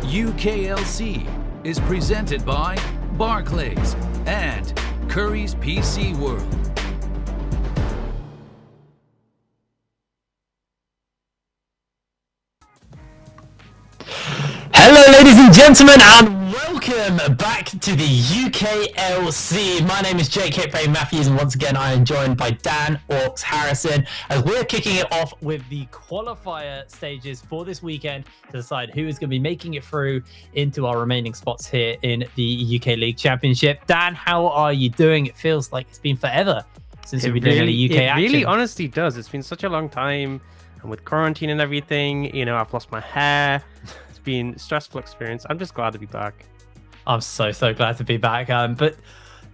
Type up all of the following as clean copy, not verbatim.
UKLC is presented by Barclays and Curry's PC World. Hello ladies and gentlemen, and welcome back to the UKLC. My name is Jake Hipray Matthews, and once again I am joined by Dan Orcs Harrison as we're kicking it off with the qualifier stages for this weekend to decide who is going to be making it through into our remaining spots here in the UK League Championship. Dan, how are you doing? It feels like it's been forever since we've been doing any UK action. It really honestly does. It's been such a long time, and with quarantine and everything, you know, I've lost my hair. Been a stressful experience. I'm just glad to be back. I'm so glad to be back. But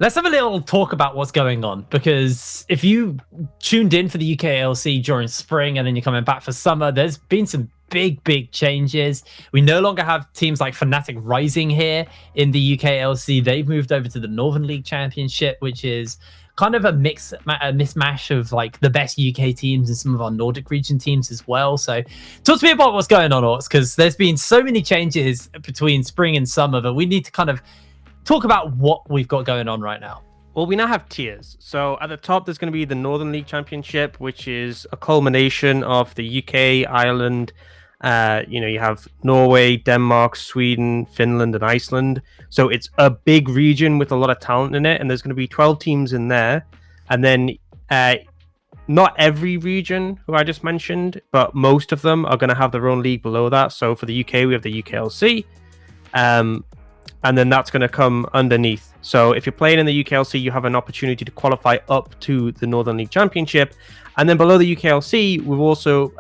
let's have a little talk about what's going on, because if you tuned in for the UKLC during spring and then you're coming back for summer, there's been some big changes. We no longer have teams like Fnatic Rising here in the UKLC. They've moved over to the Northern League Championship, which is kind of a mismatch of like the best UK teams and some of our Nordic region teams as well. So talk to me about what's going on, Orcs, because there's been so many changes between spring and summer that we need to kind of talk about what we've got going on right now. Well, we now have tiers. So at the top, there's going to be the Northern League Championship, which is a culmination of the UK, Ireland. You have Norway, Denmark, Sweden, Finland, and Iceland. So it's a big region with a lot of talent in it, and there's going to be 12 teams in there. And then not every region who I just mentioned, but most of them are going to have their own league below that. So for the UK, we have the UKLC, and then that's going to come underneath. So if you're playing in the UKLC, you have an opportunity to qualify up to the Northern League Championship. And then below the UKLC, we've also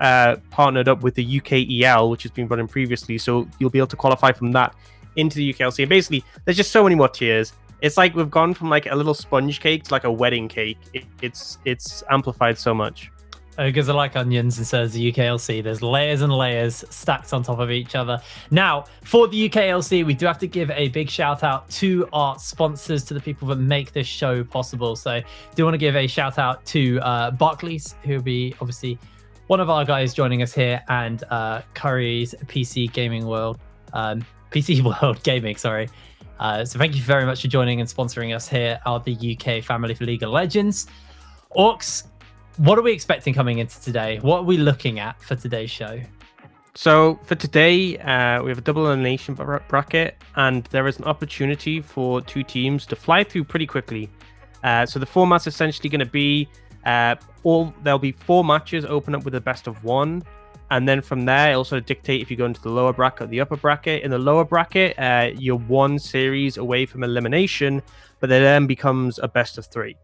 partnered up with the UKEL, which has been running previously. So you'll be able to qualify from that into the UKLC. And basically, there's just so many more tiers. It's like we've gone from like a little sponge cake to like a wedding cake. It's amplified so much. Ogres are like onions, and so is the UKLC. There's layers and layers stacked on top of each other. Now, for the UKLC, we do have to give a big shout out to our sponsors, to the people that make this show possible. So I do want to give a shout out to Barclays, who will be obviously one of our guys joining us here, and Curry's PC Gaming World, PC World Gaming, sorry. So thank you very much for joining and sponsoring us here at the UK Family for League of Legends. Orcs, what are we expecting coming into today? What are we looking at for today's show? So for today, we have a double elimination bracket, and there is an opportunity for two teams to fly through pretty quickly. So the format's essentially going to be there'll be 4 matches open up with a best of 1. And then from there, it'll sort of dictate if you go into the lower bracket or the upper bracket. In the lower bracket, you're 1 series away from elimination, but it then becomes a best of 3.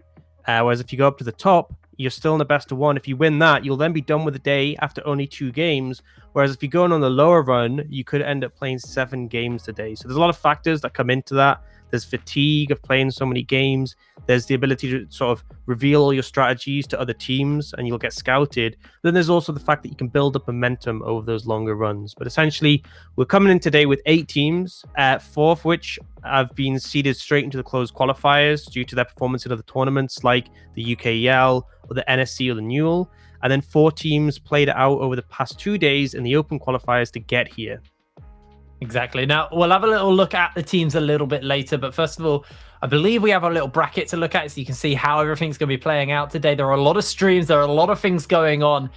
Whereas if you go up to the top, you're still in the best of 1. If you win that, you'll then be done with the day after only 2 games. Whereas if you're going on the lower run, you could end up playing 7 games today. So there's a lot of factors that come into that. There's fatigue of playing so many games. There's the ability to sort of reveal all your strategies to other teams and you'll get scouted. Then there's also the fact that you can build up momentum over those longer runs. But essentially, we're coming in today with 8 teams, 4 of which have been seeded straight into the closed qualifiers due to their performance in other tournaments like the UKEL or the NSC or the Newell. And then 4 teams played it out over the past 2 days in the open qualifiers to get here. Exactly. Now, we'll have a little look at the teams a little bit later, but first of all, I believe we have a little bracket to look at so you can see how everything's going to be playing out today. There are a lot of streams, there are a lot of things going on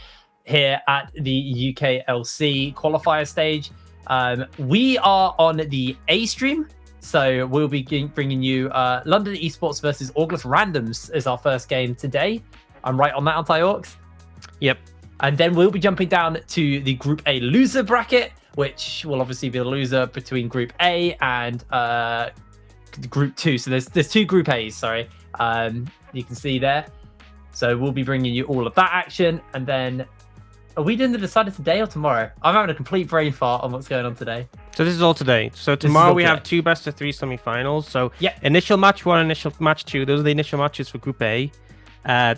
here at the UKLC qualifier stage. We are on the A stream, so we'll be bringing you London Esports versus Orgless Randoms is our first game today. I'm right on that, aren't I, Orcs? Yep. And then we'll be jumping down to the Group A loser bracket, which will obviously be the loser between Group A and Group 2. So there's 2 Group A's, sorry. You can see there. So we'll be bringing you all of that action. And then, are we doing the decider today or tomorrow? I'm having a complete brain fart on what's going on today. So this is all today. So tomorrow we have 2 best of 3 semifinals. So yeah, initial match 1, initial match 2. Those are the initial matches for Group A.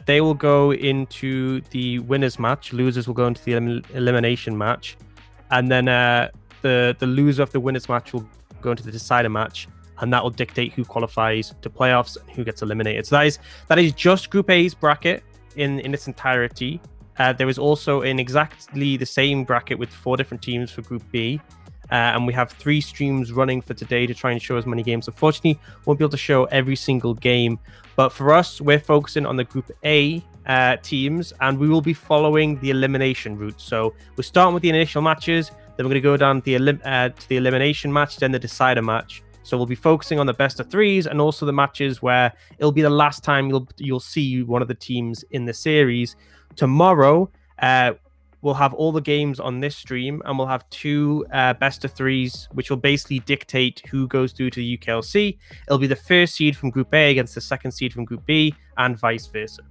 They will go into the winners match. Losers will go into the elimination match. And then the loser of the winners match will go into the decider match, and that will dictate who qualifies to playoffs and who gets eliminated. So that is just Group A's bracket in its entirety. There is also in exactly the same bracket with 4 different teams for Group B. and we have 3 streams running for today to try and show as many games. Unfortunately, won't be able to show every single game, but for us, we're focusing on the Group A teams, and we will be following the elimination route. So we're starting with the initial matches, then we're going to go down to the elimination match, then the decider match. So we'll be focusing on the best of 3s and also the matches where it'll be the last time you'll see one of the teams in the series. Tomorrow, we'll have all the games on this stream, and we'll have 2 best of 3s, which will basically dictate who goes through to the UKLC. It'll be the first seed from Group A against the second seed from Group B, and vice versa.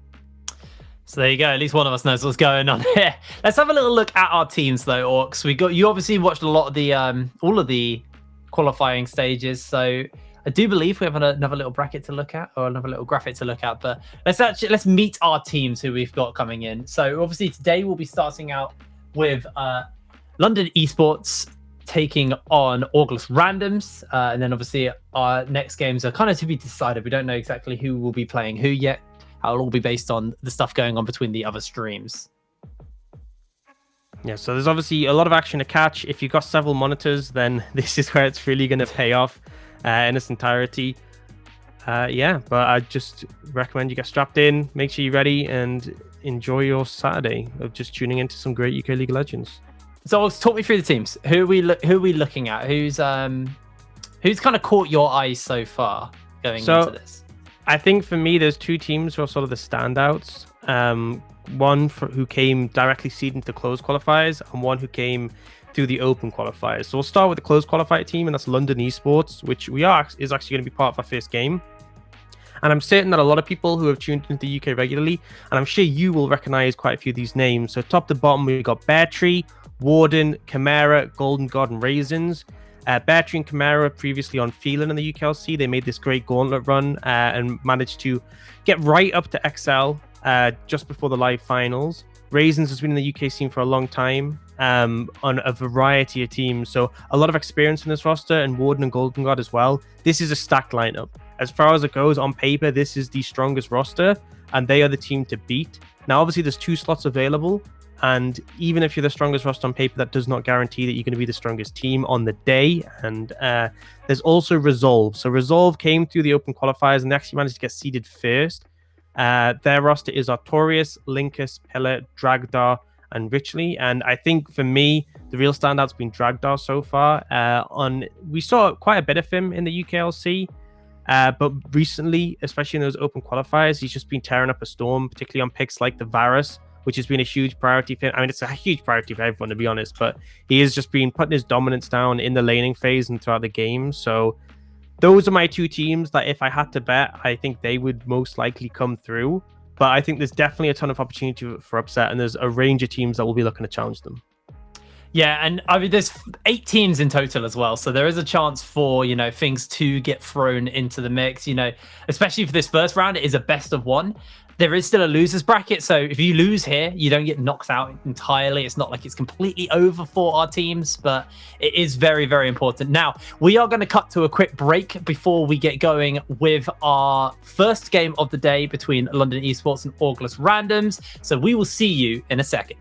So there you go. At least one of us knows what's going on here. Let's have a little look at our teams, though, Orcs. You obviously watched a lot of the all of the qualifying stages, so I do believe we have another little bracket to look at, or another little graphic to look at. But let's meet our teams who we've got coming in. So obviously today we'll be starting out with London Esports taking on Orgless Randoms, and then obviously our next games are kind of to be decided. We don't know exactly who will be playing who yet. It'll all be based on the stuff going on between the other streams. Yeah, so there's obviously a lot of action to catch. If you've got several monitors, then this is where it's really going to pay off in its entirety. Yeah, but I just recommend you get strapped in, make sure you're ready, and enjoy your Saturday of just tuning into some great UK League of Legends. So talk me through the teams. Who are we looking at? Who's kind of caught your eyes so far going into this? I think for me, there's 2 teams who are sort of the standouts. One who came directly seeded into the closed qualifiers, and one who came through the open qualifiers. So we'll start with the closed qualifier team, and that's London Esports, which is actually going to be part of our first game. And I'm certain that a lot of people who have tuned into the UK regularly, and I'm sure you will recognize quite a few of these names. So top to bottom, we've got Bear Tree, Warden, Chimera, Golden God, and Raisins. Bear Tree and Chimera previously on Phelan in the UKLC. They made this great gauntlet run and managed to get right up to XL just before the live finals. Raisins has been in the UK scene for a long time on a variety of teams, so a lot of experience in this roster, and Warden and Golden God as well. This is a stacked lineup. As far as it goes, on paper, this is the strongest roster, and they are the team to beat. Now, obviously, there's 2 slots available, and even if you're the strongest roster on paper, that does not guarantee that you're going to be the strongest team on the day. And there's also Resolve. So Resolve came through the open qualifiers and they actually managed to get seeded first. Their roster is Artorias, Linkus, Pillar, Dragdar, and Richley. And I think for me, the real standout's been Dragdar so far. We saw quite a bit of him in the UKLC, but recently, especially in those open qualifiers, he's just been tearing up a storm, particularly on picks like the Varus, which has been a huge priority for him. I mean, it's a huge priority for everyone, to be honest, but he has just been putting his dominance down in the laning phase and throughout the game. So those are my 2 teams that if I had to bet, I think they would most likely come through. But I think there's definitely a ton of opportunity for upset, and there's a range of teams that will be looking to challenge them. Yeah, and I mean, there's 8 teams in total as well, so there is a chance for things to get thrown into the mix. Especially for this first round, it is a best of 1. There is still a losers bracket, so if you lose here, you don't get knocked out entirely. It's not like it's completely over for our teams, but it is very, very important. Now, we are going to cut to a quick break before we get going with our first game of the day between London Esports and Orgless Randoms. So we will see you in a second.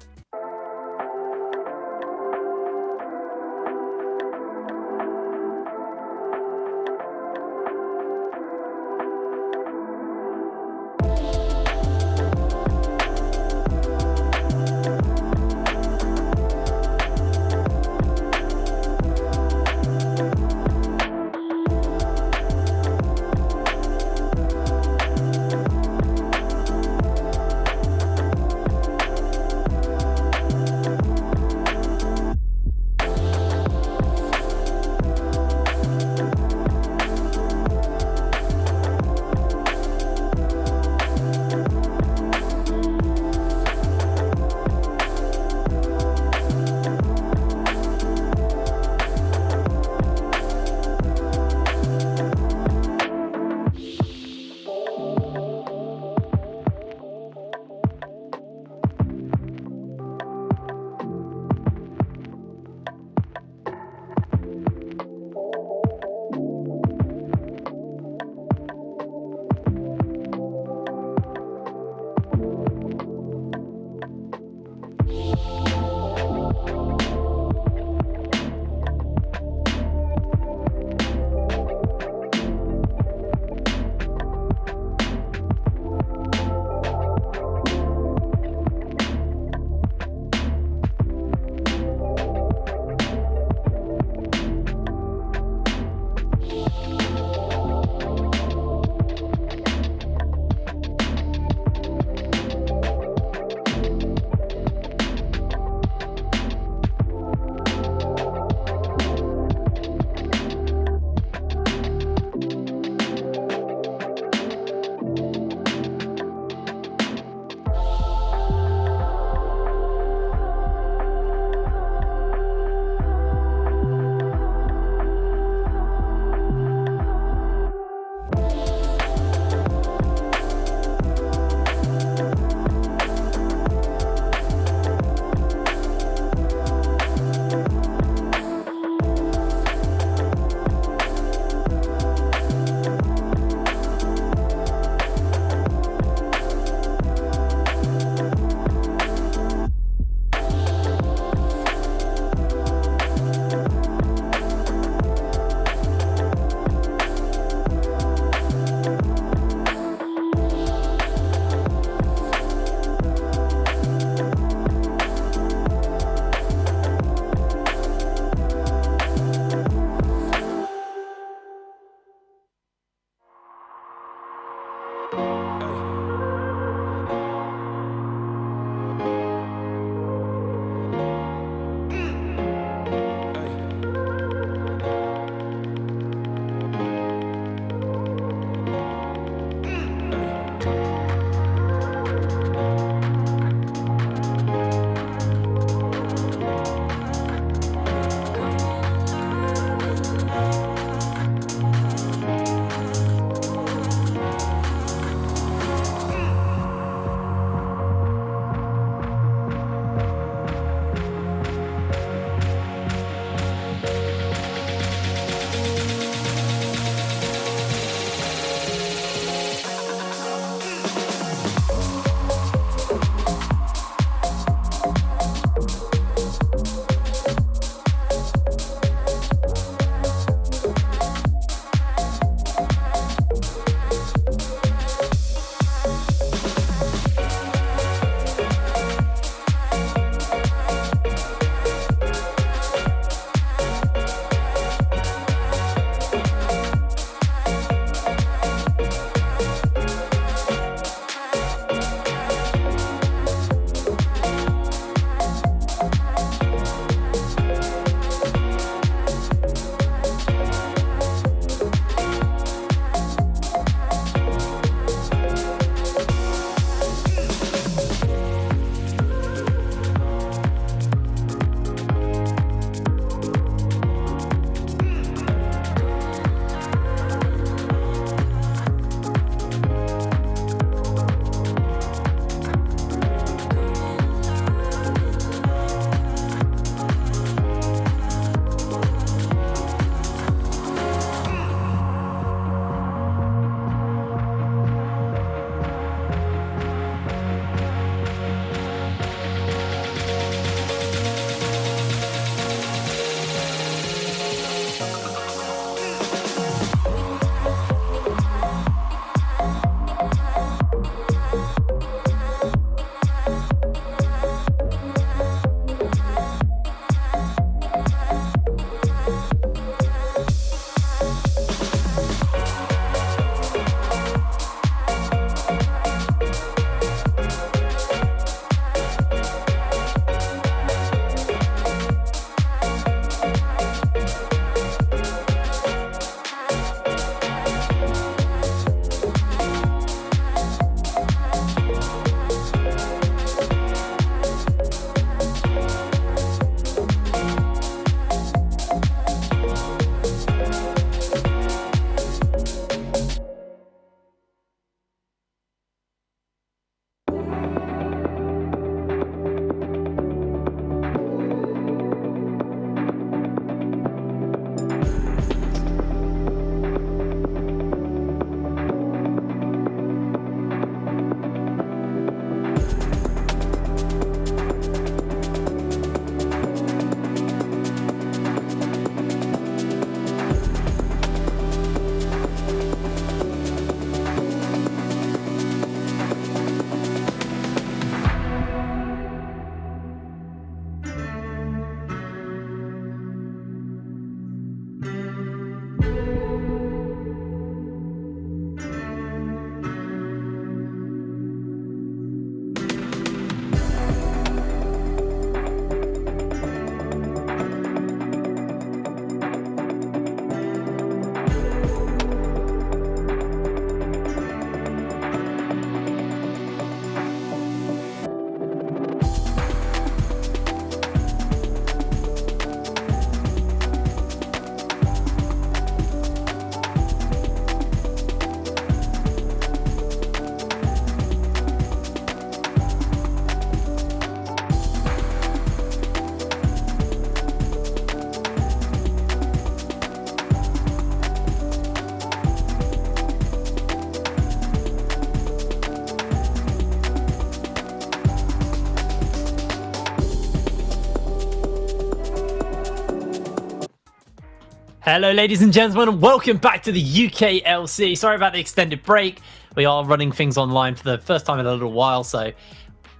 Hello, ladies and gentlemen, and welcome back to the UKLC. Sorry about the extended break. We are running things online for the first time in a little while, so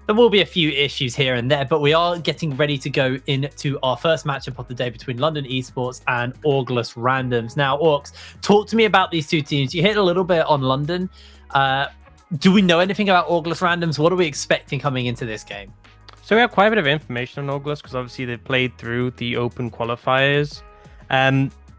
there will be a few issues here and there, but we are getting ready to go into our first matchup of the day between London Esports and Orgless Randoms. Now, Orcs, talk to me about these two teams. You hit a little bit on London. Do we know anything about Orgless Randoms? What are we expecting coming into this game? So we have quite a bit of information on Orgless because obviously they've played through the open qualifiers.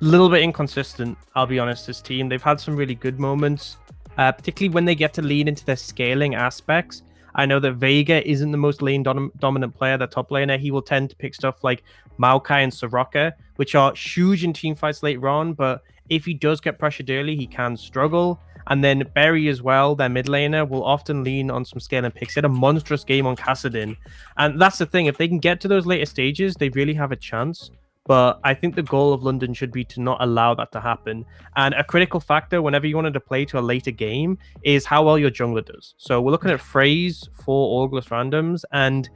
Little bit inconsistent, I'll be honest, this team. They've had some really good moments, particularly when they get to lean into their scaling aspects. I know that Vega isn't the most lane dominant player, the top laner. He will tend to pick stuff like Maokai and Soroka, which are huge in team fights later on, but if he does get pressured early, he can struggle. And then Berry as well, their mid laner, will often lean on some scaling picks. He had a monstrous game on Kassadin. And that's the thing, if they can get to those later stages, they really have a chance. But I think the goal of London should be to not allow that to happen. And a critical factor whenever you wanted to play to a later game is how well your jungler does. So we're looking at Phrase for Orgless Randoms, and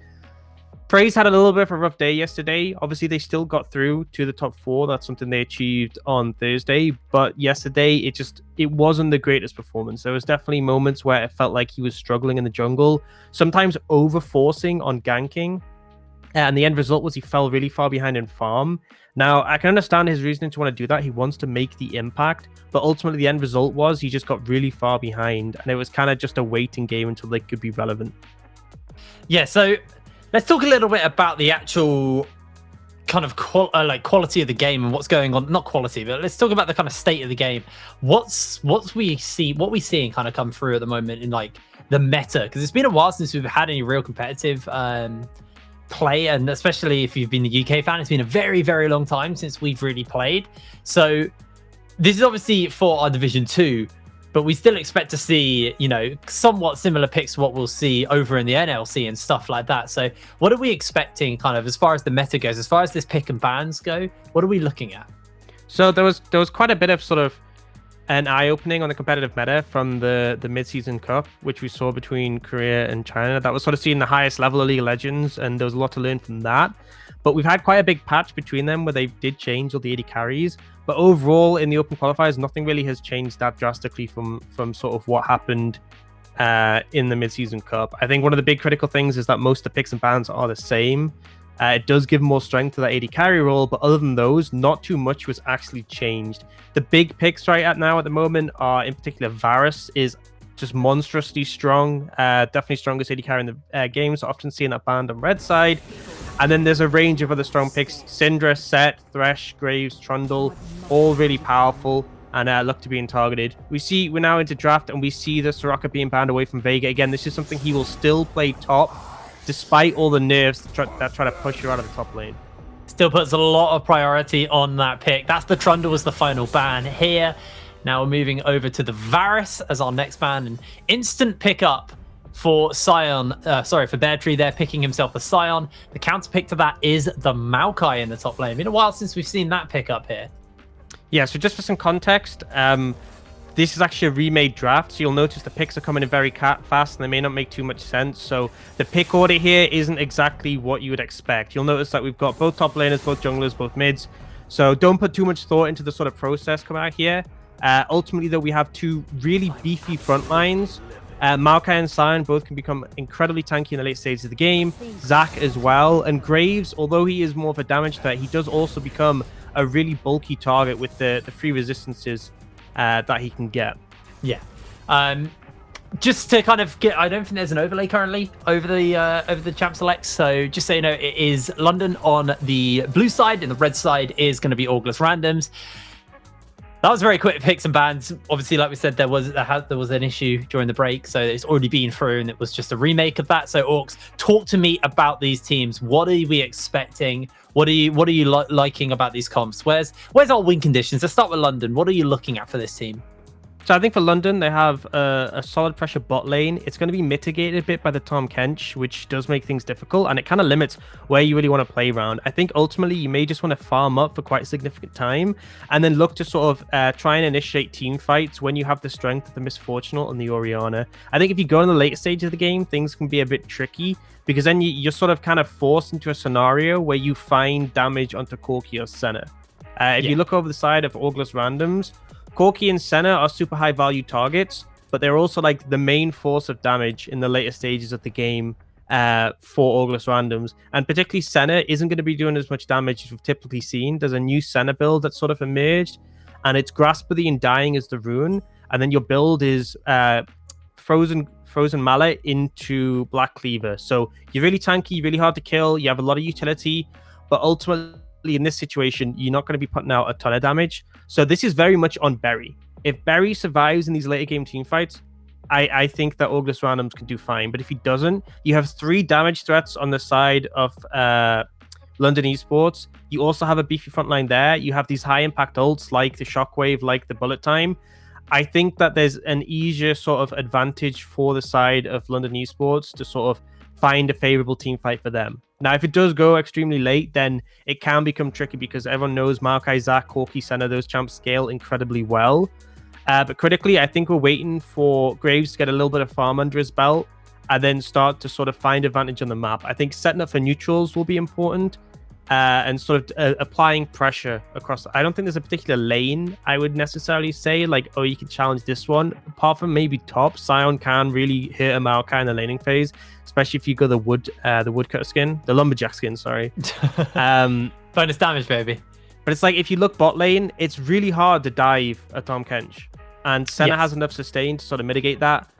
Phrase had a little bit of a rough day yesterday. Obviously, they still got through to the top 4. That's something they achieved on Thursday. But yesterday, it wasn't the greatest performance. There was definitely moments where it felt like he was struggling in the jungle, sometimes over-forcing on ganking. And the end result was he fell really far behind in farm. Now, I can understand his reasoning to want to do that. He wants to make the impact. But ultimately, the end result was he just got really far behind. And it was kind of just a waiting game until they could be relevant. Yeah, so let's talk a little bit about the actual kind of quality of the game and what's going on. Not quality, but let's talk about the kind of state of the game. What we seeing kind of come through at the moment in like the meta? Because it's been a while since we've had any real competitive play, and especially if you've been a UK fan, it's been a very, very long time since we've really played. So this is obviously for our Division 2, but we still expect to see, somewhat similar picks to what we'll see over in the NLC and stuff like that. So what are we expecting kind of as far as the meta goes, as far as this pick and bans go? What are we looking at? So there was quite a bit of sort of an eye-opening on the competitive meta from the mid-season cup, which we saw between Korea and China. That was sort of seeing the highest level of League of Legends, and there was a lot to learn from that. But we've had quite a big patch between them where they did change all the AD carries. But overall, in the open qualifiers, nothing really has changed that drastically from sort of what happened in the mid-season cup. I think one of the big critical things is that most of the picks and bans are the same. It does give more strength to that AD carry role, but other than those, not too much was actually changed. The big picks right at the moment are, in particular, Varus is just monstrously strong. Definitely strongest AD carry in the game, so often seeing that banned on red side. And then there's a range of other strong picks. Syndra, Set, Thresh, Graves, Trundle, all really powerful and look to being targeted. We're now into draft, and we see the Soroka being banned away from Vega. Again, this is something he will still play top, despite all the nerfs that try to push you out of the top lane. Still puts a lot of priority on that pick. That's the Trundle was the final ban here. Now we're moving over to the Varus as our next ban. An instant pickup for Sion. For Bear Tree there, picking himself the Sion. The counter pick to that is the Maokai in the top lane. Been a while since we've seen that pick up here. Yeah, so just for some context, this is actually a remade draft, so you'll notice the picks are coming in very fast and they may not make too much sense. So the pick order here isn't exactly what you would expect. You'll notice that we've got both top laners, both junglers, both mids. So don't put too much thought into the sort of process coming out here. Ultimately, though, we have two really beefy front lines. Maokai and Sion both can become incredibly tanky in the late stages of the game. Zac as well. And Graves, although he is more of a damage threat, he does also become a really bulky target with the free resistances that he can get. Yeah. Just to kind of get, I don't think there's an overlay currently over the champ selects. So just so you know, it is London on the blue side, and the red side is going to be Orgless Randoms. That was very quick picks and bans. Obviously, like we said, there was an issue during the break, so it's already been through, and it was just a remake of that. So Orcs, talk to me about these teams. What are we expecting? What are you liking about these comps? Where's our win conditions? Let's start with London. What are you looking at for this team? So I think for London, they have a solid pressure bot lane. It's going to be mitigated a bit by the Tom Kench, which does make things difficult, and it kind of limits where you really want to play around. I think ultimately you may just want to farm up for quite a significant time, and then look to sort of try and initiate team fights when you have the strength of the Misfortunate and the Orianna. I think if you go in the late stage of the game, things can be a bit tricky, because then you're sort of kind of forced into a scenario where you find damage onto Corki or Senna. If you look over the side of Orgless Randoms, Corki and Senna are super high value targets, but they're also like the main force of damage in the later stages of the game for Orgless Randoms. And particularly Senna isn't going to be doing as much damage as we've typically seen. There's a new Senna build that's sort of emerged, and it's Grasp of the Undying as the rune, and then your build is Frozen Mallet into Black Cleaver. So you're really tanky, really hard to kill, you have a lot of utility, but ultimately in this situation, you're not going to be putting out a ton of damage. So this is very much on Berry. If Berry survives in these later game team fights, I think that Orgless Randoms can do fine. But if he doesn't, you have 3 damage threats on the side of London Esports. You also have a beefy front line there. You have these high impact ults like the Shockwave, like the Bullet Time. I think that there's an easier sort of advantage for the side of London Esports to sort of find a favorable team fight for them. Now, if it does go extremely late, then it can become tricky because everyone knows Maokai, Zac, Corki, Senna, those champs scale incredibly well. But critically, I think we're waiting for Graves to get a little bit of farm under his belt and then start to sort of find advantage on the map. I think setting up for neutrals will be important and sort of applying pressure across. I don't think there's a particular lane I would necessarily say, like, oh, you can challenge this one. Apart from maybe top, Scion can really hit a Maokai in the laning phase, especially if you go the woodcutter skin, the lumberjack skin, sorry. Bonus damage, baby. But it's like, if you look bot lane, it's really hard to dive a Tahm Kench. And Senna has enough sustain to sort of mitigate that.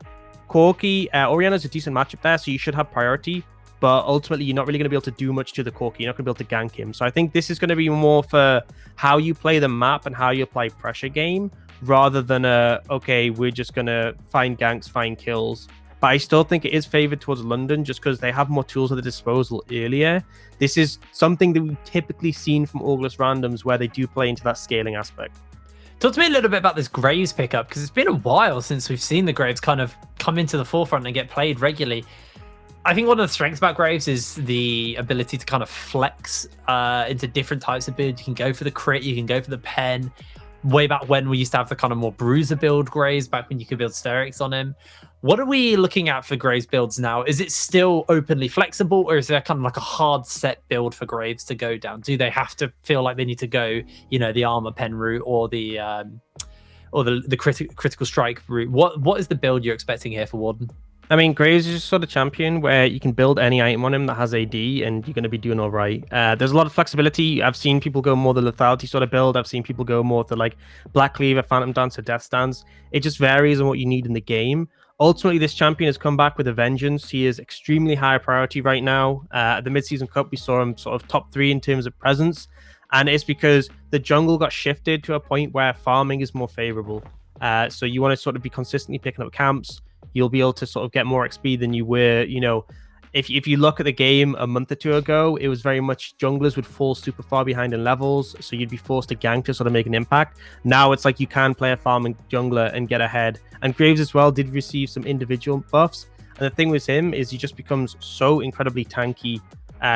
Corki, Orianna's a decent matchup there, so you should have priority. But ultimately, you're not really going to be able to do much to the Corki. You're not going to be able to gank him. So I think this is going to be more for how you play the map and how you apply pressure game, rather than okay, we're just going to find ganks, find kills. But I still think it is favored towards London just because they have more tools at their disposal earlier. This is something that we've typically seen from Orgless Randoms where they do play into that scaling aspect. Talk to me a little bit about this Graves pickup, because it's been a while since we've seen the Graves kind of come into the forefront and get played regularly. I think one of the strengths about Graves is the ability to kind of flex into different types of builds. You can go for the crit, you can go for the pen. Way back when we used to have the kind of more bruiser build Graves, back when you could build Sterix on him. What are we looking at for Graves builds now? Is it still openly flexible, or is there kind of like a hard set build for Graves to go down? Do they have to feel like they need to go, you know, the armor pen route or the critical strike route? What is the build you're expecting here for Warden? I mean, Graves is just sort of champion where you can build any item on him that has AD and you're going to be doing all right. There's a lot of flexibility. I've seen people go more the lethality sort of build. I've seen people go more to like Black Cleaver, Phantom Dancer, Death Stance. It just varies on what you need in the game. Ultimately, this champion has come back with a vengeance. He is extremely high priority right now. At the Mid-Season Cup, we saw him sort of top 3 in terms of presence. And it's because the jungle got shifted to a point where farming is more favorable. So you want to sort of be consistently picking up camps. You'll be able to sort of get more XP than you were, you know, if you look at the game a month or two ago, it was very much junglers would fall super far behind in levels, so you'd be forced to gank to sort of make an impact. Now it's like you can play a farming jungler and get ahead. And Graves as well did receive some individual buffs. And the thing with him is he just becomes so incredibly tanky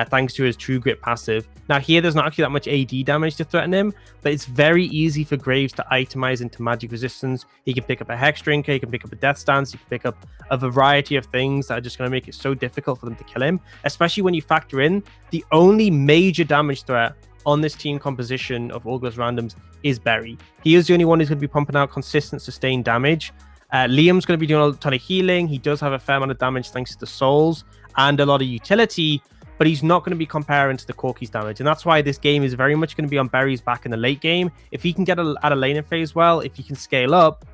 thanks to his True Grit passive. Now here, there's not actually that much AD damage to threaten him, but it's very easy for Graves to itemize into magic resistance. He can pick up a Hex Drinker, he can pick up a Death Stance, he can pick up a variety of things that are just going to make it so difficult for them to kill him, especially when you factor in the only major damage threat on this team composition of Orgless Randoms is Berry. He is the only one who's going to be pumping out consistent, sustained damage. Liam's going to be doing a ton of healing. He does have a fair amount of damage thanks to the souls and a lot of utility, but he's not going to be comparing to the Corki's damage. And that's why this game is very much going to be on Berry's back in the late game. If he can get out of laning phase well, if he can scale up,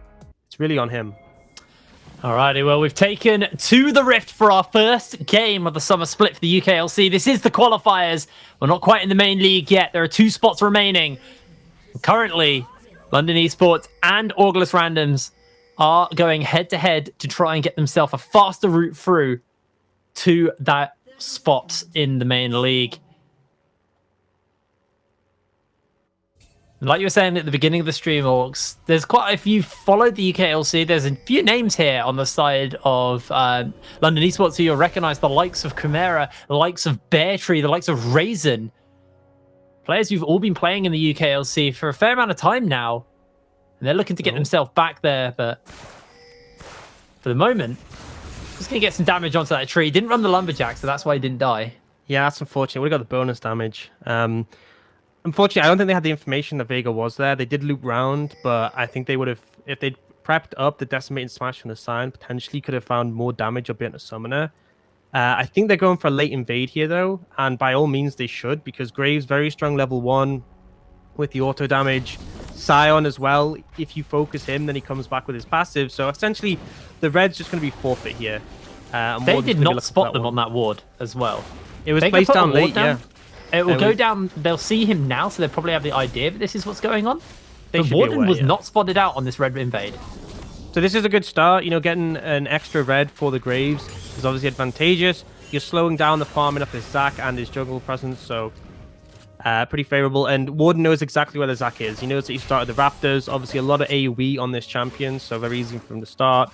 it's really on him. Alrighty, well, we've taken to the Rift for our first game of the summer split for the UKLC. This is the qualifiers. We're not quite in the main league yet. There are 2 spots remaining. Currently, London Esports and Orgless Randoms are going head-to-head to try and get themselves a faster route through to that spot in the main league. Like you were saying at the beginning of the stream, Orcs, there's quite a few followed the UKLC. There's a few names here on the side of London Esports who you'll recognize, the likes of Chimera, the likes of Beartree, the likes of Raisin. Players who've all been playing in the UKLC for a fair amount of time now. And they're looking to get themselves back there, but for the moment, just going to get some damage onto that tree. Didn't run the lumberjack, so that's why he didn't die. Yeah, that's unfortunate. We got the bonus damage. Unfortunately, I don't think they had the information that Vega was there. They did loop round, but I think they would have, if they'd prepped up the Decimating Smash from the sign, potentially could have found more damage up in a Summoner. I think they're going for a late invade here, though, and by all means they should, because Graves, very strong level 1 with the auto damage. Scion as well, if you focus him, then he comes back with his passive. So essentially, the red's just going to be forfeit here. They did not spot them on that ward as well. It was placed down late, yeah. It will go down. They'll see him now, so they probably have the idea that this is what's going on. The Warden was not spotted out on this red invade. So this is a good start. You know, getting an extra red for the Graves is obviously advantageous. You're slowing down the farming of his Zac and his jungle presence, so pretty favorable. And Warden knows exactly where the Zac is. He knows that he started the Raptors. Obviously, a lot of AoE on this champion, so very easy from the start.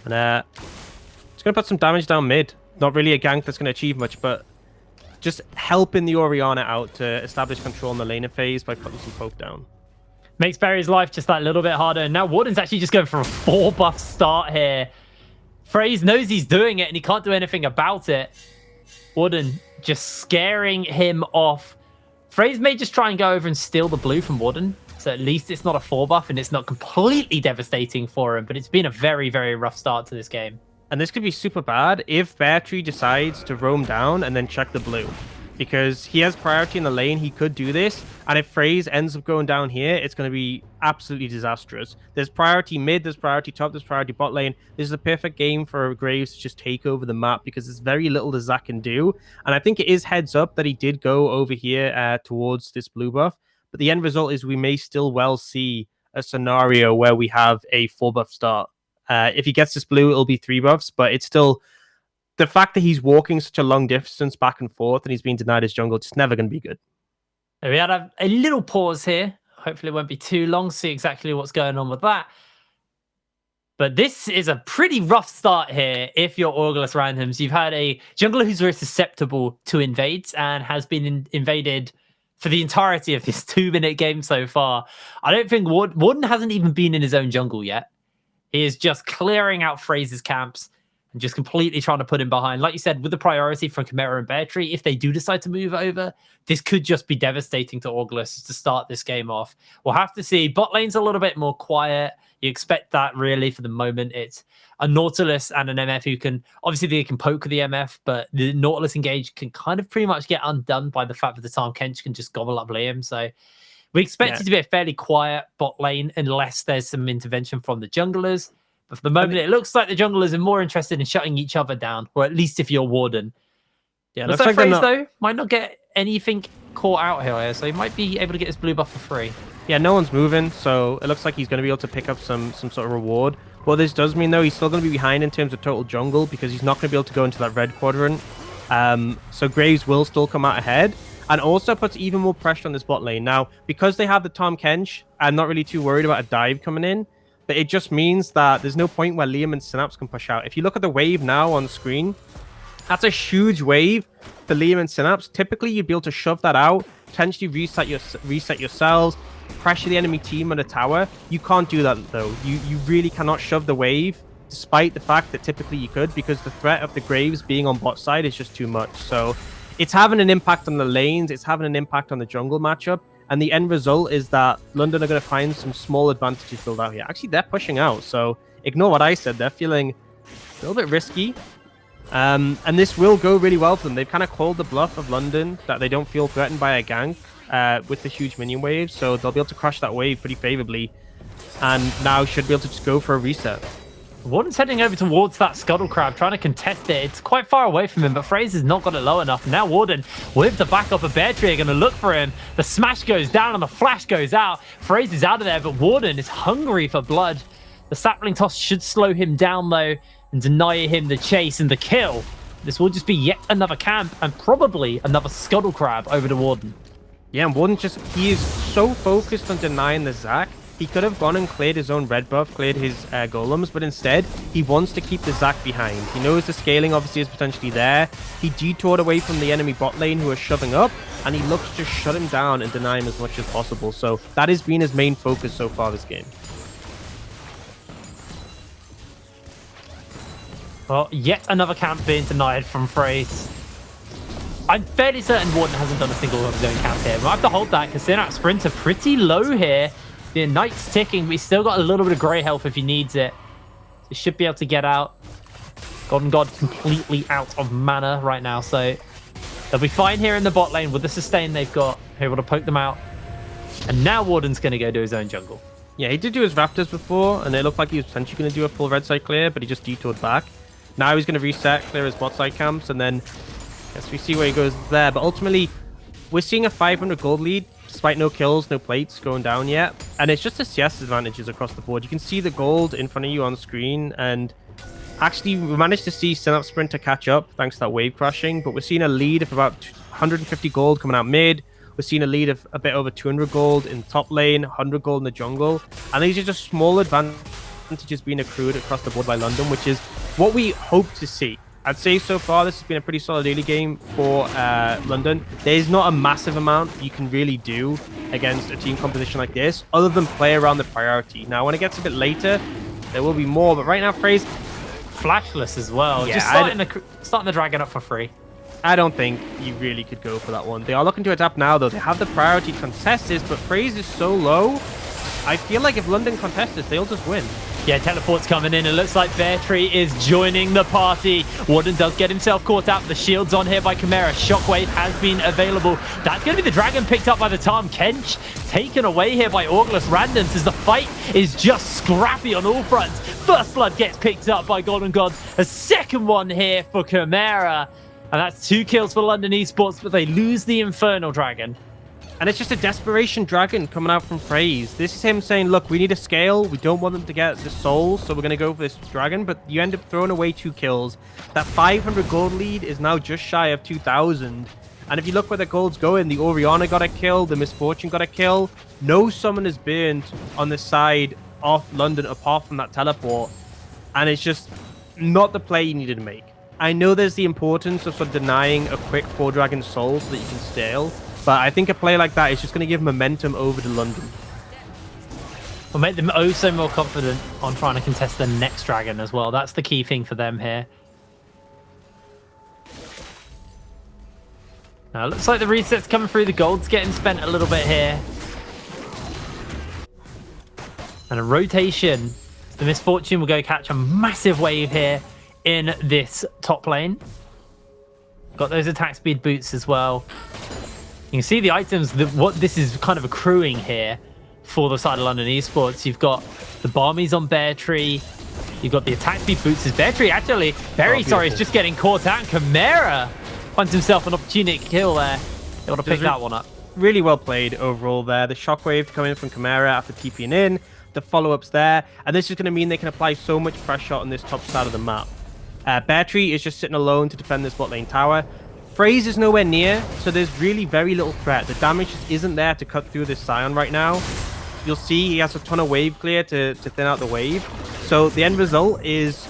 And it's going to put some damage down mid. Not really a gank that's going to achieve much, but just helping the Orianna out to establish control in the laner phase by putting some poke down. Makes Barry's life just that little bit harder. And now Warden's actually just going for a 4-buff start here. FaZe knows he's doing it and he can't do anything about it. Warden just scaring him off. FaZe may just try and go over and steal the blue from Warden. So at least it's not a 4-buff and it's not completely devastating for him. But it's been a very, very rough start to this game. And this could be super bad if Bear Tree decides to roam down and then check the blue. Because he has priority in the lane, he could do this. And if FaZe ends up going down here, it's going to be absolutely disastrous. There's priority mid, there's priority top, there's priority bot lane. This is a perfect game for Graves to just take over the map because there's very little that Zac can do. And I think it is heads up that he did go over here towards this blue buff. But the end result is we may still well see a scenario where we have a 4-buff start. If he gets this blue, it'll be 3 buffs, but it's still... The fact that he's walking such a long distance back and forth and he's being denied his jungle, it's never going to be good. We had a little pause here. Hopefully it won't be too long. See exactly what's going on with that. But this is a pretty rough start here if you're Orgless randoms. You've had a jungler who's very susceptible to invades and has been invaded for the entirety of this 2-minute game so far. I don't think Warden hasn't even been in his own jungle yet. He is just clearing out FaZe's camps and just completely trying to put him behind. Like you said, with the priority from Chimera and Bear Tree, if they do decide to move over, this could just be devastating to Orgless to start this game off. We'll have to see. Bot lane's a little bit more quiet. You expect that really for the moment. It's a Nautilus and an MF who can, obviously they can poke the MF, but the Nautilus engage can kind of pretty much get undone by the fact that the Tahm Kench can just gobble up Liam. So we expect it to be a fairly quiet bot lane unless there's some intervention from the junglers. But for the moment, it looks like the junglers are more interested in shutting each other down, or at least if you're Warden. Yeah, looks like FaZe, though, might not get anything caught out here, so he might be able to get his blue buff for free. Yeah, no one's moving, so it looks like he's going to be able to pick up some sort of reward. What this does mean, though, he's still going to be behind in terms of total jungle, because he's not going to be able to go into that red quadrant. So Graves will still come out ahead, and also puts even more pressure on this bot lane. Now, because they have the Tahm Kench, I'm not really too worried about a dive coming in. But it just means that there's no point where Liam and Synapse can push out. If you look at the wave now on screen, that's a huge wave for Liam and Synapse. Typically, you'd be able to shove that out, potentially reset yourselves, pressure the enemy team on a tower. You can't do that, though. You really cannot shove the wave, despite the fact that typically you could, because the threat of the Graves being on bot side is just too much. So it's having an impact on the lanes. It's having an impact on the jungle matchup. And the end result is that London are going to find some small advantages built out here. Actually, they're pushing out, so ignore what I said. They're feeling a little bit risky. And this will go really well for them. They've kind of called the bluff of London that they don't feel threatened by a gank with the huge minion wave, so they'll be able to crush that wave pretty favorably. And now should be able to just go for a reset. Warden's heading over towards that Scuttle Crab, trying to contest it. It's quite far away from him, but FaZe has not got it low enough. Now Warden, with the backup of Bear Tree, are going to look for him. The smash goes down and the flash goes out. FaZe is out of there, but Warden is hungry for blood. The sapling toss should slow him down, though, and deny him the chase and the kill. This will just be yet another camp and probably another Scuttle Crab over to Warden. Yeah, and Warden he is so focused on denying the Zac. He could have gone and cleared his own red buff, cleared his golems, but instead, he wants to keep the Zac behind. He knows the scaling obviously is potentially there. He detoured away from the enemy bot lane who are shoving up, and he looks to shut him down and deny him as much as possible. So that has been his main focus so far this game. Well, yet another camp being denied from FaZe. I'm fairly certain Warden hasn't done a single zone count here. We'll have to hold that because Sinat Sprinter pretty low here. The Knight's ticking, but he's still got a little bit of grey health if he needs it. So he should be able to get out. Golden God completely out of mana right now, so they'll be fine here in the bot lane with the sustain they've got. Able to poke them out. And now Warden's going to go do his own jungle. Yeah, he did do his Raptors before, and it looked like he was potentially going to do a full red side clear, but he just detoured back. Now he's going to reset, clear his bot side camps, and then I guess we see where he goes there. But ultimately, we're seeing a 500 gold lead, despite no kills, no plates going down yet. And it's just the CS advantages across the board. You can see the gold in front of you on screen, and actually we managed to see Synapse Sprinter catch up thanks to that wave crashing, but we're seeing a lead of about 150 gold coming out mid. We're seeing a lead of a bit over 200 gold in top lane, 100 gold in the jungle. And these are just small advantages being accrued across the board by London, which is what we hope to see. I'd say so far this has been a pretty solid early game for London. There's not a massive amount you can really do against a team composition like this, other than play around the priority. Now, when it gets a bit later, there will be more. But right now, FaZe Flashless as well. Yeah, just starting the dragon up for free. I don't think you really could go for that one. They are looking to adapt now, though. They have the priority to contest this, but FaZe is so low. I feel like if London contest this, they'll just win. Yeah, teleport's coming in. It looks like Bear Tree is joining the party. Warden does get himself caught out. The shield's on here by Chimera. Shockwave has been available. That's going to be the dragon picked up by the Tahm Kench. Taken away here by Orgless Randoms as the fight is just scrappy on all fronts. First blood gets picked up by Golden God. A second one here for Chimera. And that's 2 kills for London Esports, but they lose the Infernal Dragon. And it's just a desperation dragon coming out from FaZe. This is him saying, look, we need a scale. We don't want them to get the souls, so we're going to go for this dragon. But you end up throwing away 2 kills. That 500 gold lead is now just shy of 2,000. And if you look where the gold's going, the Orianna got a kill, the Misfortune got a kill. No summon is burned on the side of London apart from that teleport. And it's just not the play you needed to make. I know there's the importance of sort of denying a quick 4-dragon soul so that you can stale. But I think a play like that is just going to give momentum over to London. Will make them oh so more confident on trying to contest the next dragon as well. That's the key thing for them here. Now, it looks like the reset's coming through. The gold's getting spent a little bit here. And a rotation. The Misfortune will go catch a massive wave here in this top lane. Got those attack speed boots as well. You can see the items, what this is kind of accruing here for the side of London Esports. You've got the Barmies on Bear Tree. You've got the attack speed boots as Bear Tree. Actually, very sorry, is just getting caught out. Chimera finds himself an opportunity to kill there. Able to pick that one up. Really well played overall there. The shockwave coming in from Chimera after TPing in. The follow-ups there. And this is going to mean they can apply so much pressure on this top side of the map. Bear Tree is just sitting alone to defend this bot lane tower. FaZe is nowhere near, so there's really very little threat. The damage just isn't there to cut through this Scion right now. You'll see he has a ton of wave clear to thin out the wave. So the end result is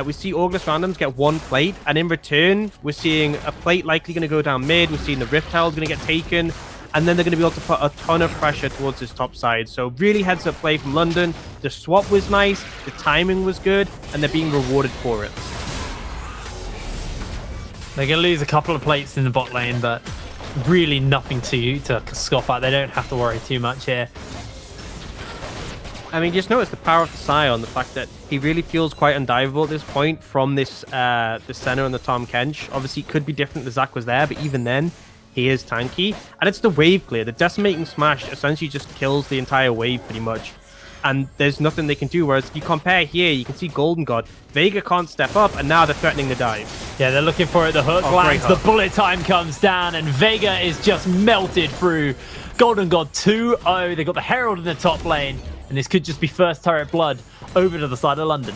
we see Orgless Randoms get 1 plate, and in return, we're seeing a plate likely going to go down mid. We're seeing the Rift Herald going to get taken, and then they're going to be able to put a ton of pressure towards this top side. So really heads up play from London. The swap was nice, the timing was good, and they're being rewarded for it. They're going to lose a couple of plates in the bot lane, but really nothing to scoff at. They don't have to worry too much here. I mean, just notice the power of the Scion, the fact that he really feels quite undiveable at this point from this the center and the Tahm Kench. Obviously, it could be different if Zach was there, but even then, he is tanky. And it's the wave clear. The Decimating Smash essentially just kills the entire wave pretty much. And there's nothing they can do. Whereas if you compare here, you can see Golden God. Vega can't step up, and now they're threatening to dive. Yeah, they're looking for it. The hook lands, the bullet time comes down, and Vega is just melted through. Golden God 2-0. They got the Herald in the top lane, and this could just be first turret blood over to the side of London.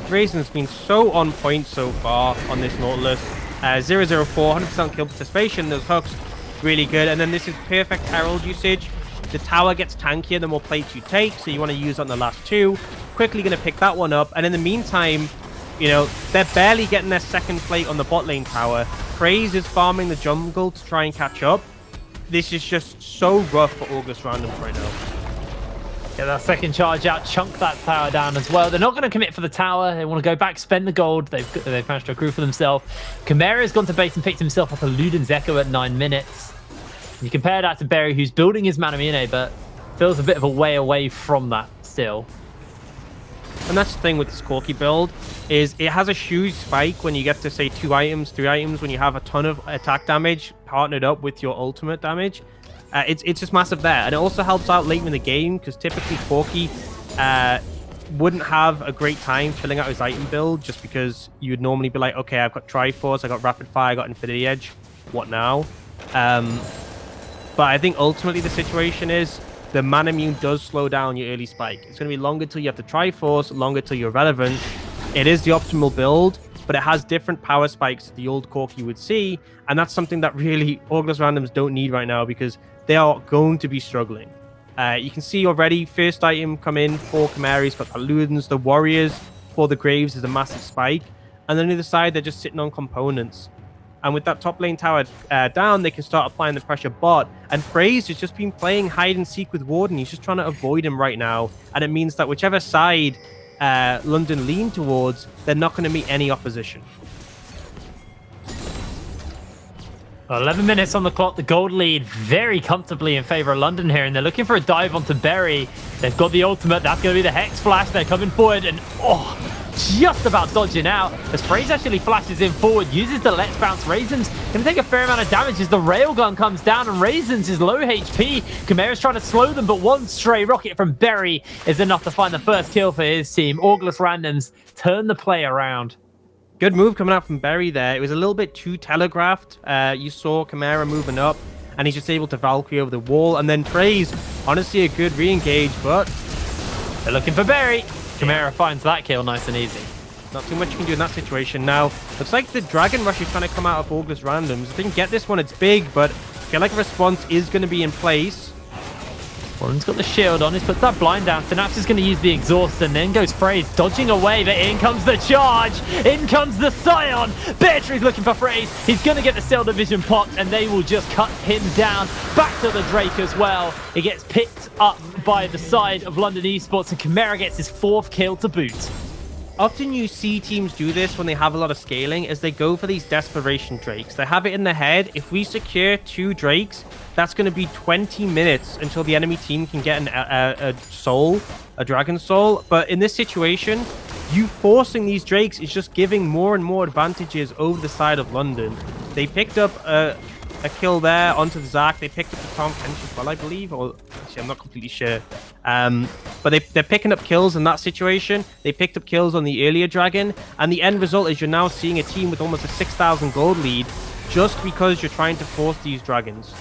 Raisin's been so on point so far on this Nautilus. 004, 100% kill participation. Those hooks, really good. And then this is perfect Herald usage. The tower gets tankier the more plates you take, so you want to use on the last 2. Quickly going to pick that one up. And in the meantime, you know, they're barely getting their second plate on the bot lane tower. FaZe is farming the jungle to try and catch up. This is just so rough for August Randoms right now. Get that second charge out, chunk that tower down as well. They're not going to commit for the tower. They want to go back, spend the gold. They've managed to accrue for themselves. Chimera's gone to base and picked himself up a Luden's Echo at 9 minutes. You compare that to Berry, who's building his Manamine, but feels a bit of a way away from that still. And that's the thing with this Corki build, is it has a huge spike when you get to, say, 2 items, 3 items, when you have a ton of attack damage partnered up with your ultimate damage. It's just massive there. And it also helps out late in the game, because typically Corki wouldn't have a great time filling out his item build, just because you would normally be like, okay, I've got Triforce, I got Rapid Fire, I got Infinity Edge, what now? But I think ultimately the situation is the Manamune does slow down your early spike. It's going to be longer till you have the Triforce, longer till you're relevant. It is the optimal build, but it has different power spikes the old Corki would see, and that's something that really Orgless randoms don't need right now, because they are going to be struggling. You can see already, first item come in for Chimera, he's got the Ludens, the Warriors for the Graves is a massive spike, and then on the other side, they're just sitting on components. And with that top lane tower down, they can start applying the pressure bot. And Fraze has just been playing hide and seek with Warden. He's just trying to avoid him right now. And it means that whichever side London lean towards, they're not going to meet any opposition. 11 minutes on the clock. The gold lead very comfortably in favor of London here. And they're looking for a dive onto Berry. They've got the ultimate. That's going to be the Hex Flash. They're coming forward. And just about dodging out as Fraze actually flashes in forward, uses the Let's Bounce. Raisins going to take a fair amount of damage as the Railgun comes down, and Raisins is low HP. Chimera's trying to slow them, but one stray rocket from Berry is enough to find the first kill for his team. Orgless randoms turn the play around. Good move coming out from Berry there. It was a little bit too telegraphed. You saw Chimera moving up, and he's just able to Valkyrie over the wall. And then Fraze, honestly, a good re-engage, but they're looking for Berry. Chimera finds that kill nice and easy. Not too much you can do in that situation. Now, looks like the Dragon Rush is trying to come out of Orgless randoms. If they can get this one, it's big, but I feel like a response is going to be in place. Warren's got the shield on. He puts that blind down. Synapse is going to use the exhaust, and then goes Fraze, dodging away, but in comes the charge. In comes the Scion. Beartroo's looking for Fraze. He's going to get the Cell Division popped, and they will just cut him down. Back to the Drake as well. He gets picked up by the side of London Esports, and Chimera gets his 4th kill to boot. Often you see teams do this when they have a lot of scaling, as they go for these desperation Drakes. They have it in their head, if we secure 2 Drakes, that's going to be 20 minutes until the enemy team can get a Dragon Soul. But in this situation, you forcing these Drakes is just giving more and more advantages over the side of London. They picked up a kill there onto the Zac. They picked up the Tom Kench as well, I believe. Or actually, I'm not completely sure. But they're picking up kills in that situation. They picked up kills on the earlier Dragon. And the end result is you're now seeing a team with almost a 6,000 gold lead just because you're trying to force these Dragons.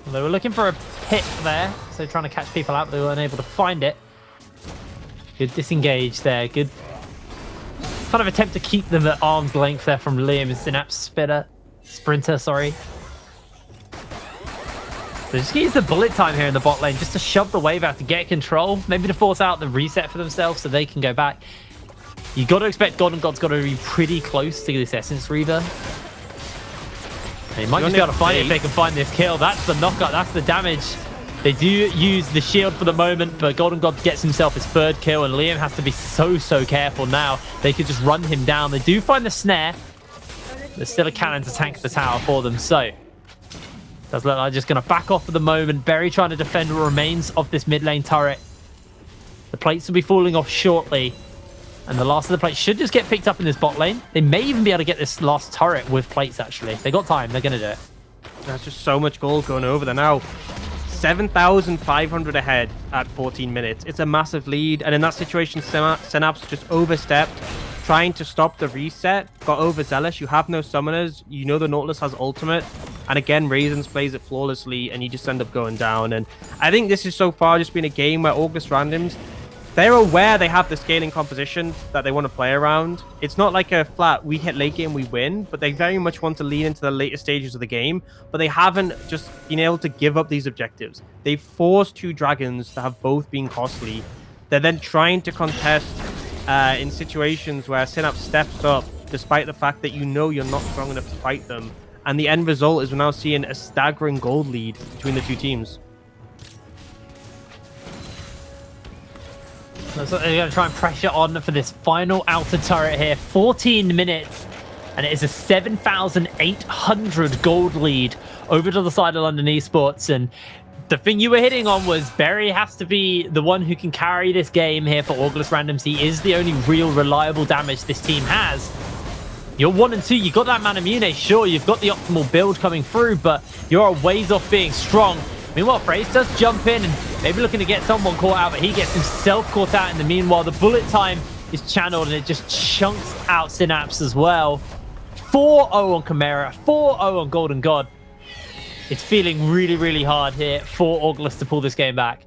Well, they were looking for a pit there, so trying to catch people out, but they weren't able to find it. Good disengage there. Good kind of attempt to keep them at arm's length there from Liam and Synapse Sprinter, sorry. So just use the bullet time here in the bot lane just to shove the wave out to get control, maybe to force out the reset for themselves so they can go back. You got to expect Golden God's got to be pretty close to this Essence Reaver. They might just be able to find it if they can find this kill. That's the knockout. That's the damage. They do use the shield for the moment, but Golden God gets himself his 3rd kill, and Liam has to be so careful now. They could just run him down. They do find the snare. There's still a cannon to tank the tower for them, so does look like just going to back off for the moment. Berry trying to defend what remains of this mid lane turret. The plates will be falling off shortly. And the last of the plates should just get picked up in this bot lane. They may even be able to get this last turret with plates, actually. They got time. They're going to do it. There's just so much gold going over there now. 7,500 ahead at 14 minutes. It's a massive lead. And in that situation, Synapse just overstepped, trying to stop the reset. Got overzealous. You have no summoners. You know the Nautilus has ultimate. And again, Raisins plays it flawlessly, and you just end up going down. And I think this has so far just been a game where Orgless randoms, they're aware they have the scaling composition that they want to play around. It's not like a flat, we hit late game, we win, but they very much want to lean into the later stages of the game, but they haven't just been able to give up these objectives. They've forced 2 Dragons that have both been costly. They're then trying to contest in situations where Synapse steps up, despite the fact that you know you're not strong enough to fight them. And the end result is we're now seeing a staggering gold lead between the 2 teams. Looks like they're going to try and pressure on for this final outer turret here. 14 minutes. And it is a 7,800 gold lead over to the side of London Esports. And the thing you were hitting on was Berry has to be the one who can carry this game here for Orgless Randoms. He is the only real reliable damage this team has. You're 1 and 2. You got that Manamune. Sure, you've got the optimal build coming through, but you're a ways off being strong. Meanwhile, Fraze does jump in and maybe looking to get someone caught out, but he gets himself caught out in the meanwhile. The bullet time is channeled and it just chunks out Synapse as well. 4-0 on Chimera, 4-0 on Golden God. It's feeling really, really hard here for Orgless to pull this game back.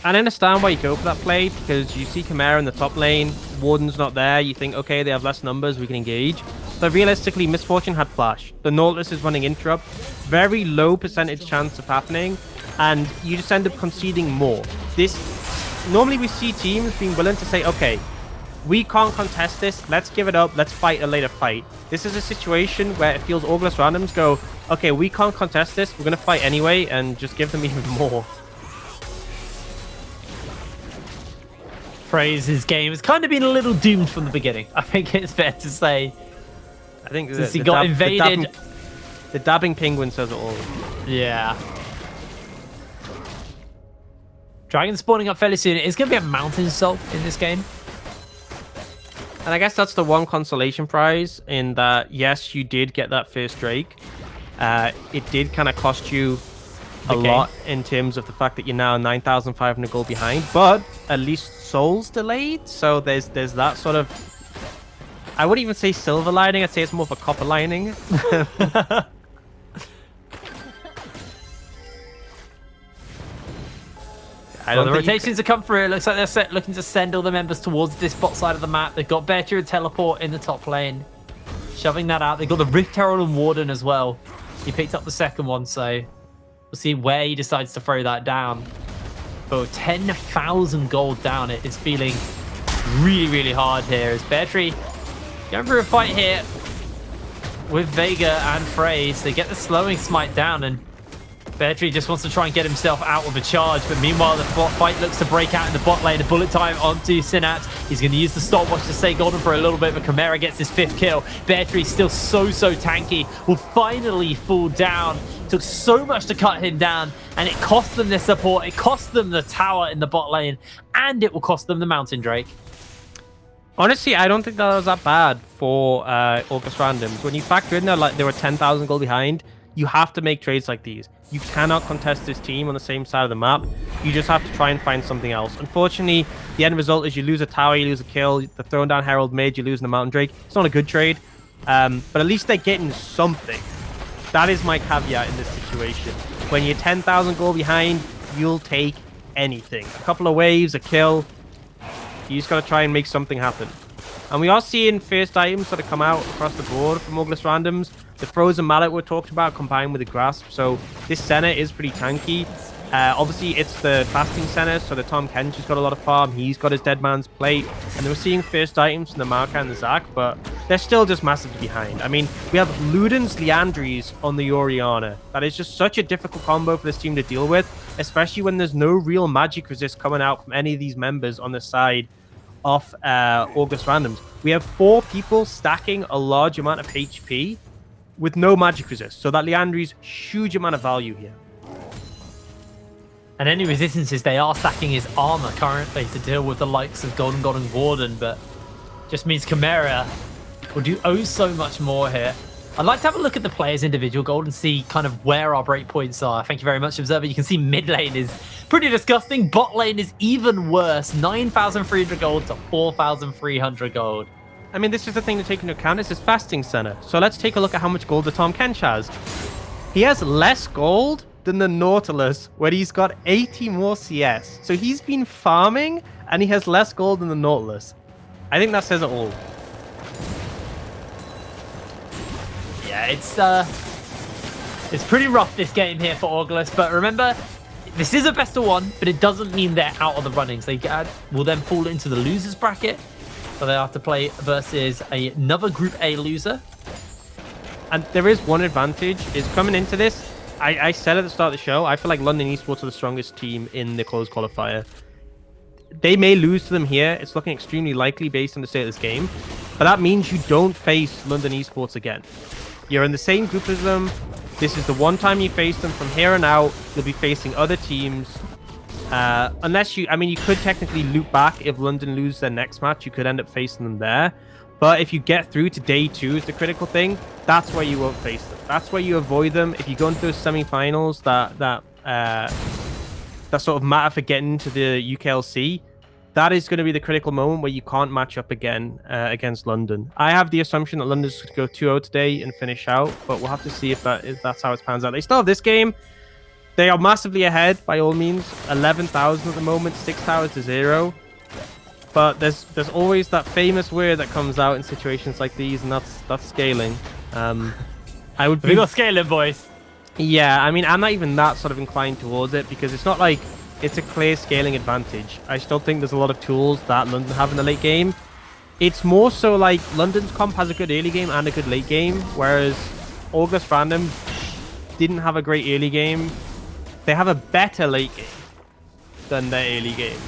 And I understand why you go for that play, because you see Chimera in the top lane, Warden's not there, you think, okay, they have less numbers, we can engage. But realistically, Misfortune had Flash. The Nautilus is running Interrupt. Very low percentage chance of happening, and you just end up conceding more. Normally we see teams being willing to say, okay, we can't contest this, let's give it up, let's fight a later fight. This is a situation where it feels Orgless Randoms go, okay, we can't contest this, we're going to fight anyway, and just give them even more. Fraze's game has kind of been a little doomed from the beginning. I think it's fair to say. I think since he got invaded. The dabbing penguin says it all. Yeah. Dragon spawning up fairly soon. It's going to be a mountain salt in this game. And I guess that's the one consolation prize in that, yes, you did get that first Drake. It did kind of cost you a lot in terms of the fact that you're now 9,500 gold behind, but at least Soul's delayed. So there's that sort of, I wouldn't even say silver lining, I'd say it's more of a copper lining. Well, the rotations have come through. It looks like they're looking to send all the members towards this bot side of the map. They've got Beartooth and Teleport in the top lane, shoving that out. They've got the Rift Herald and Warden as well. He picked up the second one, so we'll see where he decides to throw that down. But 10,000 gold down, it is feeling really, really hard here. As Beartooth going through a fight here with Vega and Fraze. They get the slowing smite down, and Beartooth just wants to try and get himself out of a charge, but meanwhile the fight looks to break out in the bot lane. A bullet time onto Synapse. He's going to use the stopwatch to stay golden for a little bit, but Chimera gets his 5th kill. Beartooth still so tanky, will finally fall down. Took so much to cut him down, and it cost them their support. It cost them the tower in the bot lane, and it will cost them the Mountain Drake. Honestly, I don't think that was that bad for Orgless Randoms. When you factor in that like they were 10,000 gold behind, you have to make trades like these. You cannot contest this team on the same side of the map. You just have to try and find something else. Unfortunately, the end result is you lose a tower, you lose a kill, the thrown down Herald mid, you lose the Mountain Drake. It's not a good trade, but at least they're getting something. That is my caveat in this situation. When you're 10,000 gold behind, you'll take anything. A couple of waves, a kill. You just got to try and make something happen. And we are seeing first items sort of come out across the board from Orgless Randoms. The Frozen Mallet we talked about combined with the Grasp. So this center is pretty tanky. Obviously, it's the fasting center, so the Tom Kench has got a lot of farm. He's got his Dead Man's Plate. And we're seeing first items from the Maokai and the Zac, but they're still just massively behind. I mean, we have Luden's Liandry's on the Orianna. That is just such a difficult combo for this team to deal with, especially when there's no real magic resist coming out from any of these members on the side of Orgless Randoms. We have 4 people stacking a large amount of HP with no magic resist. So that Liandry's huge amount of value here. And any resistances, they are stacking his armor currently to deal with the likes of Golden God and Warden, but just means Chimera will do oh so much more here. I'd like to have a look at the players' individual gold and see kind of where our breakpoints are. Thank you very much, Observer. You can see mid lane is pretty disgusting. Bot lane is even worse. 9,300 gold to 4,300 gold. I mean, this is the thing to take into account. It's his fasting center. So let's take a look at how much gold the Tom Kench has. He has less gold than the Nautilus, where he's got 80 more CS. So he's been farming, and he has less gold than the Nautilus. I think that says it all. Yeah, it's pretty rough, this game here for Orgless, but remember, this is a best of 1, but it doesn't mean they're out of the runnings. They will then fall into the losers bracket, so they have to play versus another Group A loser. And there is one advantage, is coming into this, I said at the start of the show, I feel like London Esports are the strongest team in the closed qualifier. they may lose to them here. It's looking extremely likely based on the state of this game. But that means you don't face London Esports again. You're in the same group as them. This is the one time you face them. From here on out, you'll be facing other teams. Unless you, I mean, you could technically loop back if London lose their next match. You could end up facing them there. But if you get through to day 2 is the critical thing. That's where you won't face them. That's where you avoid them. If you go into those semi-finals that sort of matter for getting into the UKLC, that is going to be the critical moment where you can't match up again against London. I have the assumption that London's going to go 2-0 today and finish out, but we'll have to see if that's how it pans out. They still have this game. They are massively ahead by all means. 11,000 at the moment, 6 towers to 0. But there's always that famous word that comes out in situations like these, and that's scaling. I would be... We got scaling, boys. Yeah, I mean, I'm not even that sort of inclined towards it because it's not like it's a clear scaling advantage. I still think there's a lot of tools that London have in the late game. It's more so like London's comp has a good early game and a good late game, whereas Orgless Random didn't have a great early game. They have a better late game than their early game.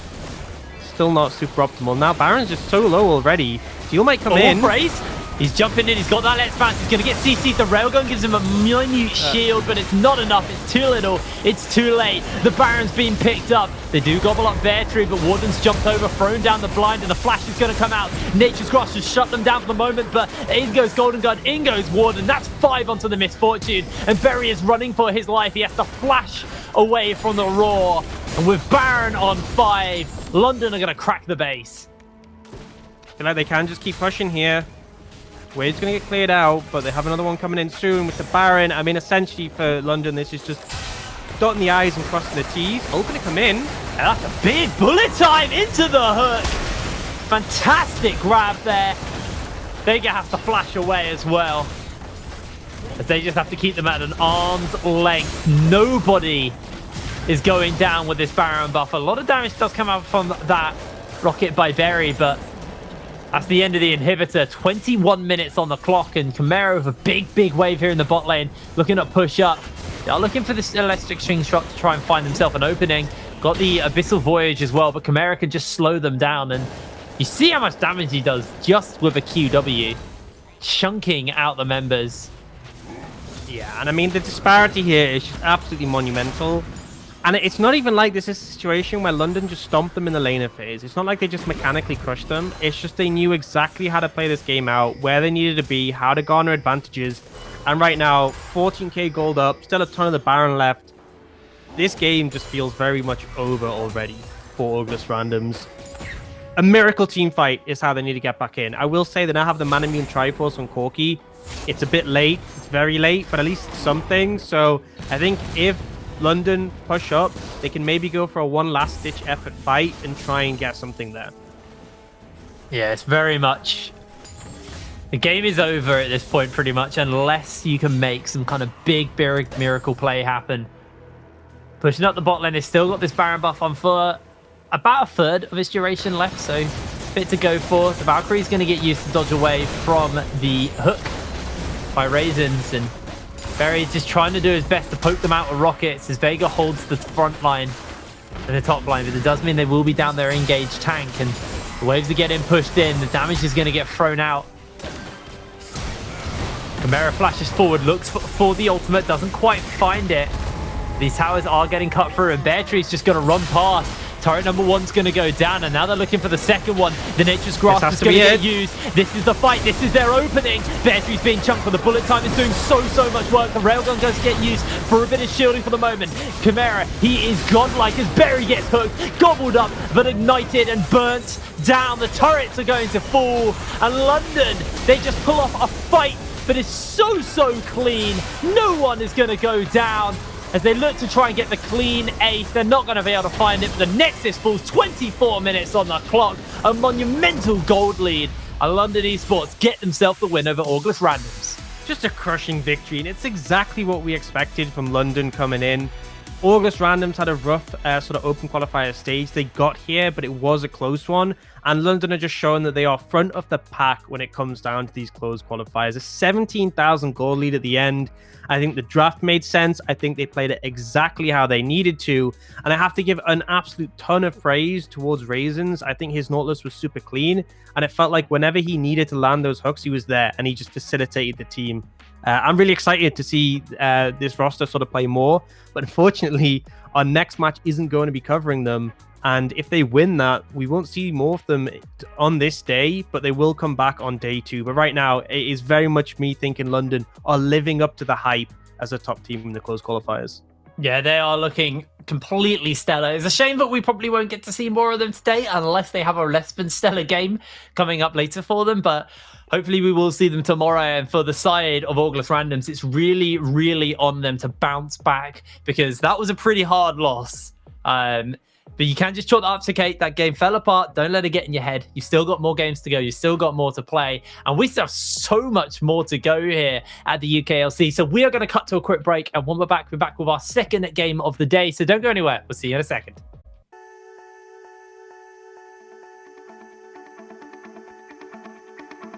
Still not super optimal. Now Baron's just so low already. Steel might come in. Phrase. He's jumping in. He's got that let's bounce. He's going to get CC'd. The railgun gives him a minute shield, but it's not enough. It's too little. It's too late. The Baron's being picked up. They do gobble up Bear Tree, but Warden's jumped over, thrown down the blind, and the flash is going to come out. Nature's Grasp has shut them down for the moment, but in goes Golden Gun. In goes Warden. That's 5 onto the Misfortune, and Berry is running for his life. He has to flash away from the Roar, and with Baron on 5, London are going to crack the base. I feel like they can just keep pushing here. Wade's going to get cleared out, but they have another one coming in soon with the Baron. I mean, essentially for London, this is just dotting the I's and crossing the T's. Oh, going to come in. And that's a big bullet time into the hook. Fantastic grab there. They're going to have to flash away as well, as they just have to keep them at an arm's length. Nobody is going down with this Baron buff. A lot of damage does come out from that rocket by Berry, but that's the end of the inhibitor. 21 minutes on the clock, and Camaro with a big wave here in the bot lane, looking at push up. They are looking for this electric string shot to try and find themselves an opening. Got the Abyssal Voyage as well, but Camaro can just slow them down, and you see how much damage he does just with a QW, chunking out the members. Yeah, and I mean, the disparity here is just absolutely monumental. And it's not even like this is a situation where London just stomped them in the laner phase. It's not like they just mechanically crushed them. It's just they knew exactly how to play this game out, where they needed to be, how to garner advantages. And right now, 14k gold up, still a ton of the Baron left. This game just feels very much over already for Orgless Randoms. A miracle team fight is how they need to get back in. I will say they now have the Manamune Triforce on Corki. It's a bit late. It's very late, but at least something. So I think if London push up, they can maybe go for a one last ditch effort fight and try and get something there. Yeah, it's very much... The game is over at this point pretty much, unless you can make some kind of big miracle play happen. Pushing up the bot lane, they've still got this Baron buff on for about a third of its duration left, so bit to go for. The Valkyrie's going to get used to dodge away from the hook by Raisins, and Berry's just trying to do his best to poke them out with rockets as Vega holds the front line and the top line, but it does mean they will be down their engaged tank, and the waves are getting pushed in. The damage is going to get thrown out. Camaro flashes forward, looks for the ultimate, doesn't quite find it. These towers are getting cut through, and Bear Tree's just going to run past. Turret number 1's going to go down, and now they're looking for the second one. The Nature's Grasp is going to get used. This is the fight. This is their opening. Bear Tree's being chunked, for the bullet time is doing so much work. The railgun does get used for a bit of shielding for the moment. Camaro, he is godlike as Berry gets hooked, gobbled up, but ignited and burnt down. The turrets are going to fall, and London, they just pull off a fight, but it's so clean. No one is going to go down. As they look to try and get the clean ace, they're not going to be able to find it. But the Nexus falls, 24 minutes on the clock. A monumental gold lead. And London Esports get themselves the win over Orgless Randoms. Just a crushing victory, and it's exactly what we expected from London coming in. Orgless Randoms had a rough sort of open qualifier stage. They got here, but it was a close one. And London are just showing that they are front of the pack when it comes down to these closed qualifiers. A 17,000 goal lead at the end. I think the draft made sense. I think they played it exactly how they needed to. And I have to give an absolute ton of praise towards Raisins. I think his Nautilus was super clean. And it felt like whenever he needed to land those hooks, he was there. And he just facilitated the team. I'm really excited to see this roster sort of play more. But unfortunately, our next match isn't going to be covering them. And if they win that, we won't see more of them on this day, but they will come back on day 2. But right now, it is very much me thinking London are living up to the hype as a top team in the closed qualifiers. Yeah, they are looking completely stellar. It's a shame that we probably won't get to see more of them today unless they have a less than stellar game coming up later for them. But hopefully we will see them tomorrow. And for the side of Orgless Randoms, it's really, really on them to bounce back because that was a pretty hard loss. But you can't just chalk that up to Kate. That game fell apart. Don't let it get in your head. You've still got more games to go. You've still got more to play. And we still have so much more to go here at the UKLC. So we are going to cut to a quick break. And when we're back with our second game of the day. So don't go anywhere. We'll see you in a second.